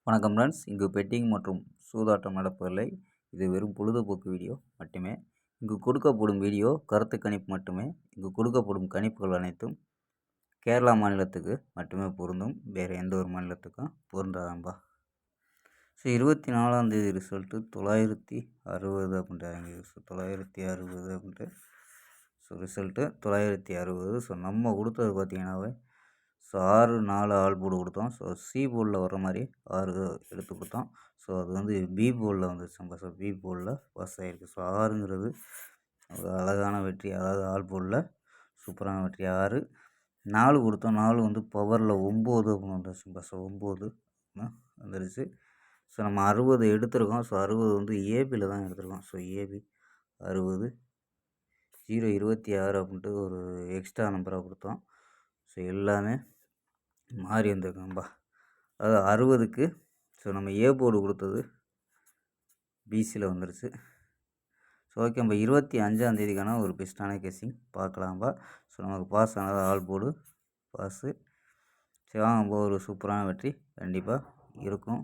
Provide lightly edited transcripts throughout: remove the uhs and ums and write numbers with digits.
வணக்கம் ஃப்ரெண்ட்ஸ். இங்கு பெட்டிங் மற்றும் சூதாட்டம் நடப்பதில்லை. இது வெறும் பொழுதுபோக்கு வீடியோ மட்டுமே. இங்கு கொடுக்கப்படும் வீடியோ கருத்து கணிப்பு மட்டுமே. இங்கு கொடுக்கப்படும் கணிப்புகள் அனைத்தும் கேரளா மாநிலத்துக்கு மட்டுமே பொருந்தும். வேறு எந்த ஒரு மாநிலத்துக்கும் பொருந்தாதம்பா. ஸோ 24ஆம் தேதி ரிசல்ட்டு 960 அப்படின்றாங்க. 960 அப்படின்ட்டு ரிசல்ட்டு 960. ஸோ நம்ம கொடுத்தது பார்த்தீங்கன்னாவே 6 4 ஆல் போர்டு கொடுத்தோம். ஸோ சி போர்டில் வர மாதிரி 6 எடுத்து கொடுத்தோம். ஸோ அது வந்து பி போர்டில் வந்துருச்சுங்க. ஸோ பி போர்டில் பாஸ் ஆகிருக்கு. ஸோ 6ங்கிறது ஒரு அழகான வெற்றி. அதாவது ஆல் போர்டில் சூப்பரான வெற்றி 6. 4 கொடுத்தோம். 4 வந்து பவரில் 9 அப்படின்னு வந்துருச்சுங்க. ஸோ 9 வந்துருச்சு. ஸோ நம்ம 60 எடுத்திருக்கோம். ஸோ 60 வந்து ஏபியில் தான் எடுத்திருக்கோம். ஸோ ஏபி 60 026 அப்படின்ட்டு ஒரு எக்ஸ்ட்ரா நம்பராக கொடுத்தோம். ஸோ எல்லாமே மாறி வந்திருக்கோம்பா. அதாவது 60க்கு ஸோ நம்ம ஏ போர்டு கொடுத்தது பிசியில் வந்துருச்சு. ஸோ ஓகேம்பா. 25ஆம் தேதிக்கான ஒரு பெஸ்ட்டான கேசிங் பார்க்கலாம்பா. ஸோ நமக்கு பாஸ் ஆனது ஆல் போர்டு பாஸு. சரி வாங்கப்போ, ஒரு சூப்பரான வெற்றி கண்டிப்பாக இருக்கும்.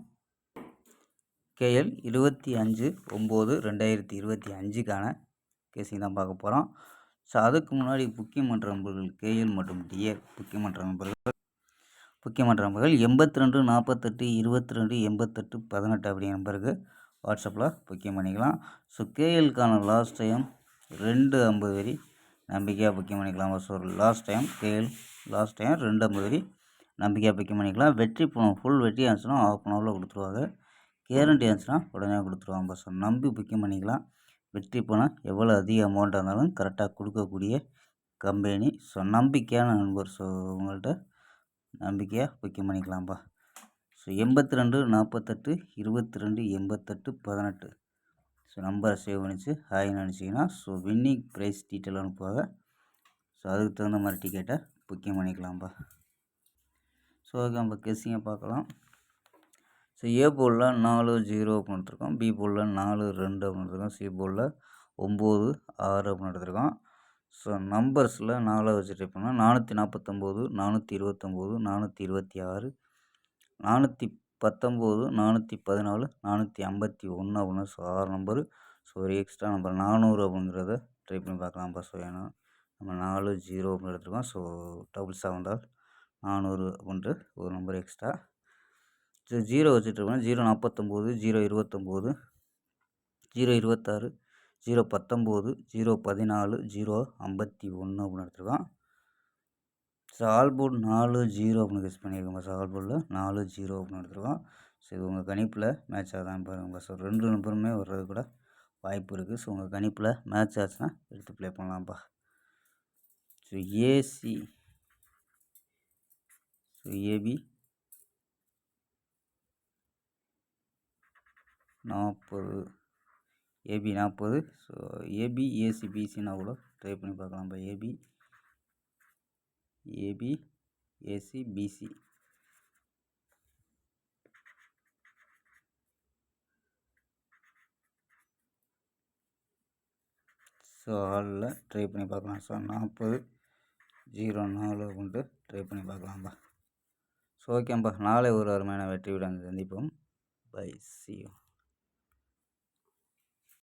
கேஎல் 25/9/2025க்கான கேசிங் தான் பார்க்க போகிறோம். ஸோ அதுக்கு முன்னாடி முக்கியமற்ற நண்பர்கள் கேஎல் மற்றும் டிஎல் முக்கியமற்ற நண்பர்கள் 82 48 22 88 18 அப்படிங்கிற நம்பருக்கு வாட்ஸ்அப்பில் புக்கிங் பண்ணிக்கலாம். ஸோ கேஎல்கான லாஸ்ட் டைம் 250 வரி நம்பிக்கையாக புக்கிங் பண்ணிக்கலாம். ஸோ லாஸ்ட் டைம் கேஎல் 250 வரி நம்பிக்கையாக புக்கிங் பண்ணிக்கலாம். வெற்றி பணம் ஃபுல் வெற்றி ஆச்சுன்னா ½ கொடுத்துருவாங்க. கேரண்டி ஆச்சுன்னா உடனே கொடுத்துருவாங்க. ஸோ நம்பி புக்கிங் பண்ணிக்கலாம். வெற்றி பணம் எவ்வளோ அதிக அமௌண்ட்டாக இருந்தாலும் கரெக்டாக கொடுக்கக்கூடிய கம்பெனி. ஸோ நம்பிக்கையான நண்பர். ஸோ உங்கள்கிட்ட நம்பிக்கையாக புக்கிங் பண்ணிக்கலாம்ப்பா. ஸோ 82 48 22 88 18 ஸோ நம்பரை சேவ் பண்ணிச்சு ஹாய்னு நினச்சிங்கன்னா ஸோ வின்னிங் ப்ரைஸ் டீட்டெயில் அனுப்புவாங்க. ஸோ அதுக்கு தகுந்த மாதிரி டிக்கெட்டை புக்கிங் பண்ணிக்கலாம்ப்பா. ஸோ ஓகே, நம்ம கெஸ்ஸிங்கை பார்க்கலாம். ஸோ ஏ போர்டில் 4 0 அப்படின்னு எடுத்துருக்கோம். பி போர்டில் 4 2 அப்படின்னு எடுத்துருக்கோம். சி போர்டில் 9 6 அப்படின்னு எடுத்துருக்கோம். ஸோ நம்பர்ஸில் 4 வச்சு ட்ரை பண்ணால் 449 429 426 419 414 451 அப்படின்னு ஸோ 6 நம்பரு. ஸோ ஒரு எக்ஸ்ட்ரா நம்பர் 400 அப்படிங்கிறத ட்ரை பண்ணி பார்க்கலாம்ப்பா. ஸோ ஏன்னா நம்ம 4 0 அப்படின்னு எடுத்துருக்கோம். ஸோ 7 வந்தால் 400 அப்படின்ட்டு ஒரு நம்பர் எக்ஸ்ட்ரா. ஸோ 0 வச்சுட்டு இருக்கோம். 049 029 026 019 014 051 அப்படின்னு எடுத்துருக்கோம். ஸோ ஆல் போர்டு 4 0 அப்படின்னு கெஸ் பண்ணியிருக்கோம். ஸோ ஆல் போர்டில் 4 0 அப்படின்னு எடுத்துருக்கோம். ஸோ இது உங்கள் கணிப்பில் மேட்ச் ஆகுதான் பாருங்கள். ஸோ 2 நம்பருமே வர்றது கூட வாய்ப்பு இருக்குது. ஸோ உங்கள் கணிப்பில் மேட்ச் ஆச்சுன்னா எடுத்து ப்ளே பண்ணலாம்ப்பா. So AC so AB 40 AB 40. So AB AC பிசின்னா கூட ட்ரை பண்ணி பார்க்கலாம்ப்பா. ஏபி ஏசி பிசி ஸோ ஆலில் ட்ரை பண்ணி பார்க்கலாம். ஸோ 40 04 அப்படின்ட்டு ட்ரை பண்ணி பார்க்கலாம்ப்பா. ஸோ ஓகேப்பா. நாளை ஒரு அருமையான வெற்றியுடன் சந்திப்போம். Bye, see you.